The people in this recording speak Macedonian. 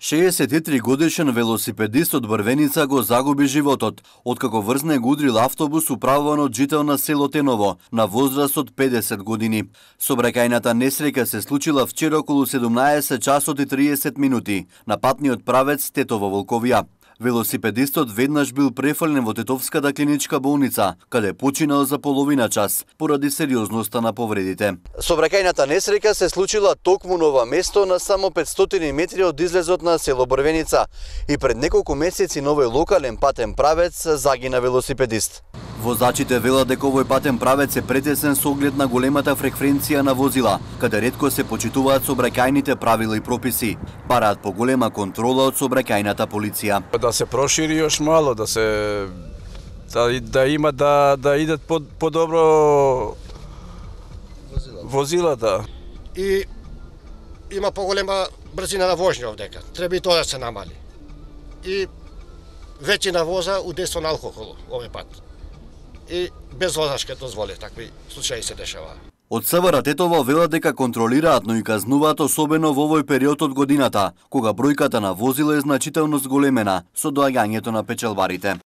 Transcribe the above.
63 годишен велосипедист од Брвеница го загуби животот, откако врз го удрил автобус управуван од жител на село Теново, на возраст од 50 години. Сообраќајната несреќа се случила вчера околу 17 часот и 30 минути на патниот правец Тетово-Волковија. Велосипедистот веднаш бил префрлен во Тетовската клиничка болница, каде починал за половина час, поради сериозноста на повредите. Сообраќајната несреќа се случила токму на ова место на само 500 метри од излезот на село Брвеница и пред неколку месеци на овој локален патен правец загина велосипедист. Возачите велат дека овој патен правец е претесен со оглед на големата фреквенција на возила, каде ретко се почитуваат сообраќајните правила и прописи. Бараат поголема контрола од сообраќајната полиција. Да се прошири još мало, да има да идат подобро возилата. И има поголема брзина на воžnja овдека. Треба и тоа да се намали. И веќина воза удество на алкохол овој пат. И без возачка дозволи, такви случаи се дешаваа. Од СВР Тетово велат дека контролираат, но и казнуваат особено во овој период од годината, кога бројката на возила е значително зголемена со доаѓањето на печалбарите.